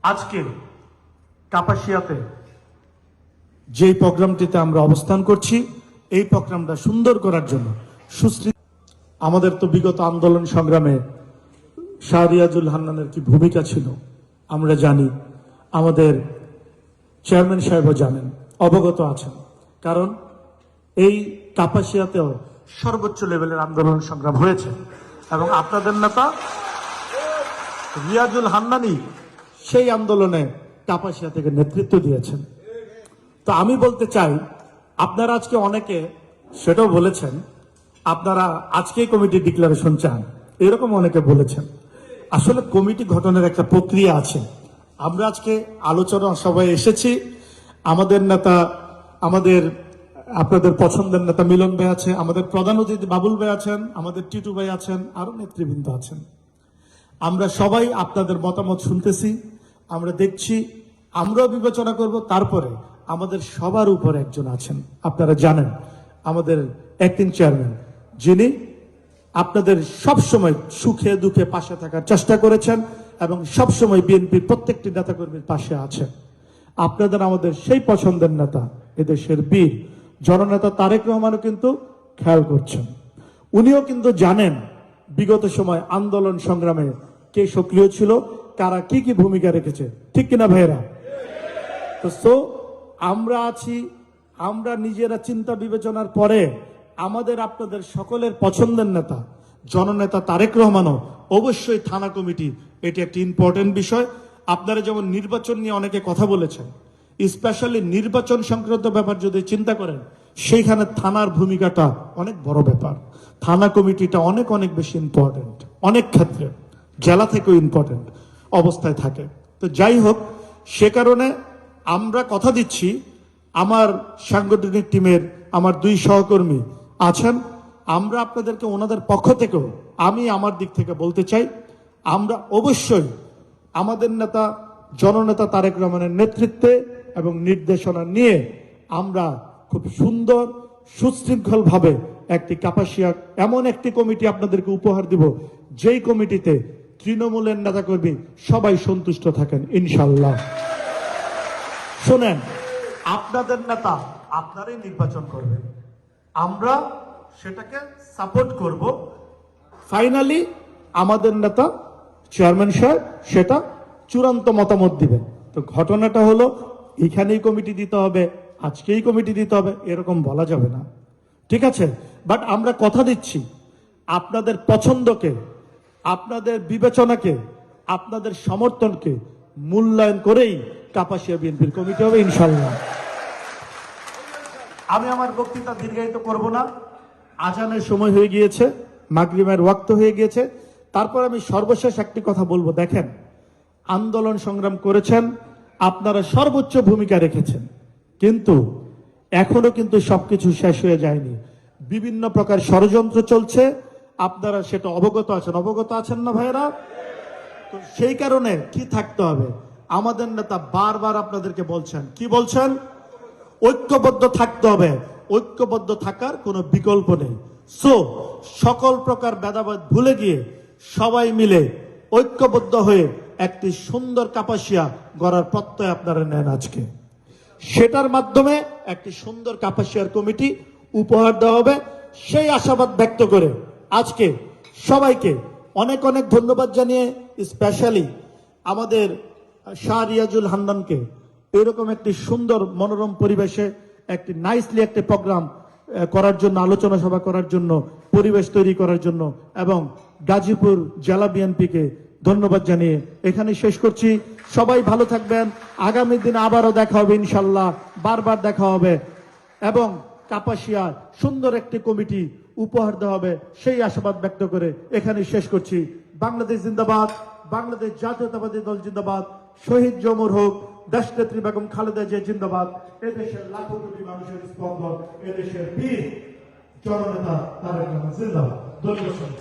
আজকে কাপাসিয়াতে যেই প্রোগ্রামটিতে আমরা অবস্থান করছি, এই প্রোগ্রামটা সুন্দর করার জন্য আমাদের তো বিগত আন্দোলন সংগ্রামে শাহরিয়াজুল হান্নানের কি ভূমিকা ছিল আমরা জানি, আমাদের চেয়ারম্যান সাহেবও জানেন, অবগত আছেন। কারণ এই কাপাসিয়াতেও সর্বোচ্চ লেভেলের আন্দোলন সংগ্রাম হয়েছে এবং আপনাদের নেতা রিয়াজুল হান্নানি সেই আন্দোলনে কাপাসিয়া থেকে নেতৃত্ব দিয়েছেন। তো আমি বলতে চাই, আপনারা আজকে অনেকে সেটাও বলেছেন আপনারা আজকেই কমিটি ডিক্লারেশন চান, এরকম অনেকে বলেছেন। আসলে কমিটি গঠনের একটা প্রক্রিয়া আছে। আমরা আজকে আলোচনা সভায় এসেছি, আমাদের নেতা, আমাদের আপনাদের পছন্দের নেতা মিলন ভাই আছে, আমাদের প্রধান অতিথি বাবুল ভাই আছেন, আমাদের টিটু ভাই আছেন, আরো নেতৃবৃন্দ আছেন। আমরা সবাই আপনাদের মতামত শুনতেছি, আমরা দেখছি, আমরাও বিবেচনা করব। তারপরে আমাদের সবার উপরে একজন আছেন, আপনারা জানেন, আমাদের অ্যাক্টিং চেয়ারম্যান, যিনি আপনাদের সবসময় সুখে দুঃখে পাশে থাকার চেষ্টা করেছেন এবং সবসময় বিএনপির প্রত্যেকটি নেতাকর্মীর পাশে আছেন। আপনাদের আমাদের সেই পছন্দের নেতা, এদেশের বীর জননেতা তারেক রহমানও কিন্তু খেয়াল করছেন। উনিও কিন্তু জানেন বিগত সময় আন্দোলন সংগ্রামে কে সক্রিয় ছিল, কারা কি কি ভূমিকা রেখেছে, ঠিক কিনা ভাইয়েরা? তো আমরা আছি, আমরা নিজেরা চিন্তা বিবেচনার পরে আমাদের আপনাদের সকলের পছন্দের নেতা জননেতা তারেক রহমানও অবশ্যই থানা কমিটি, এটি একটি ইম্পর্টেন্ট বিষয়। আপনারা যেমন নির্বাচন নিয়ে অনেকে কথা বলেছেন, স্পেশালি নির্বাচন সংক্রান্ত ব্যাপার যদি চিন্তা করেন, সেইখানে থানার ভূমিকাটা অনেক বড় ব্যাপার। থানা কমিটিটা অনেক অনেক বেশি ইম্পর্টেন্ট, অনেক ক্ষেত্রে জেলা থেকেও ইম্পর্টেন্ট অবস্থায় থাকে। তো যাই হোক, সে কারণে আমরা কথা দিচ্ছি, আমার সাংগঠনিক টিমের আমার দুই সহকর্মী আছেন, আমরা আপনাদেরকে ওনাদের পক্ষ থেকেও আমি আমার দিক থেকে বলতে চাই, আমরা অবশ্যই আমাদের নেতা জননেতা তারেক রহমানের নেতৃত্বে এবং নির্দেশনা নিয়ে আমরা খুব সুন্দর সুশৃঙ্খল ভাবে একটি কাপাসিয়া এমন একটি কমিটি আপনাদেরকে উপহার দিব, যেই কমিটিতে তৃণমূলের নেতাকর্মী সবাই সন্তুষ্ট থাকেন ইনশাল্লাহ। শোনেন, আপনাদের নেতা আপনারাই নির্বাচন করবেন, আমরা সেটাকে সাপোর্ট করব। ফাইনালি আমাদের নেতা চেয়ারম্যান সাহেব সেটা চূড়ান্ত মতামত দিবেন। তো ঘটনাটা হলো, এখানেই কমিটি দিতে হবে, আজকেই কমিটি দিতে হবে, এরকম বলা যাবে না, ঠিক আছে? বাট আমরা কথা দিচ্ছি, আপনাদের পছন্দকে, আপনাদের বিবেচনাকে, আপনাদের সমর্থনকে মূল্যায়ন করেই কাপাসিয়া বিএনপির কমিটি হবে ইনশাল্লাহ। আমি আমার বক্তৃতা দীর্ঘায়িত করব না, আজানের সময় হয়ে গিয়েছে, মাগরিবের ওয়াক্ত হয়ে গিয়েছে। তারপর আমি সর্বশেষ একটি কথা বলবো। দেখেন, আন্দোলন সংগ্রাম করেছেন, আপনারা সর্বোচ্চ ভূমিকা রেখেছেন, কিন্তু এখনো কিন্তু সবকিছু শেষ হয়ে যায়নি। বিভিন্ন প্রকার ষড়যন্ত্র চলছে, আপনারা সেটা অবগত আছেন না ভাইয়েরা? তো সেই কারণে কি থাকতে হবে, আমাদের নেতা বারবার আপনাদেরকে বলছেন, কি বলছেন? ঐক্যবদ্ধ থাকতে হবে, ঐক্যবদ্ধ থাকার কোনো বিকল্প নেই। সকল প্রকার ভেদাভেদ ভুলে গিয়ে সবাই মিলে ঐক্যবদ্ধ হয়ে একটি সুন্দর কাপাসিয়া গড়ার প্রত্যয় আপনারা নেন আজকে। সেটার মাধ্যমে একটি সুন্দর কাপাসিয়ার কমিটি উপহার দেওয়া হবে, সেই আশাবাদ ব্যক্ত করে আজকে সবাইকে অনেক অনেক ধন্যবাদ জানিয়ে, স্পেশালি আমাদের শাহরিয়াজুল হান্নানকে এরকম একটি সুন্দর মনোরম পরিবেশে একটি নাইসলি একটি প্রোগ্রাম করার জন্য, আলোচনা সভা করার জন্য, পরিবেশ তৈরি করার জন্য, এবং গাজীপুর জেলা বিএনপিকে ধন্যবাদ জানিয়ে এখানে শেষ করছি। সবাই ভালো থাকবেন, আগামী দিনে আবারও দেখা হবে ইনশাল্লাহ, বারবার দেখা হবে, এবং কাপাসিয়া সুন্দর একটি কমিটি উপহার দেওয়া হবে, সেই আশাবাদ ব্যক্ত করে এখানে শেষ করছি। বাংলাদেশ জিন্দাবাদ, বাংলাদেশ জাতীয়তাবাদী দল জিন্দাবাদ, শহীদ জমর হোক, দেশনেত্রী বেগম খালেদা জিয়া জিন্দাবাদ, এদেশের লাখো কোটি মানুষের স্পন্দন, এদেশের বীর জননেতা তারেক রহমান জিন্দাবাদ। ধন্যবাদ।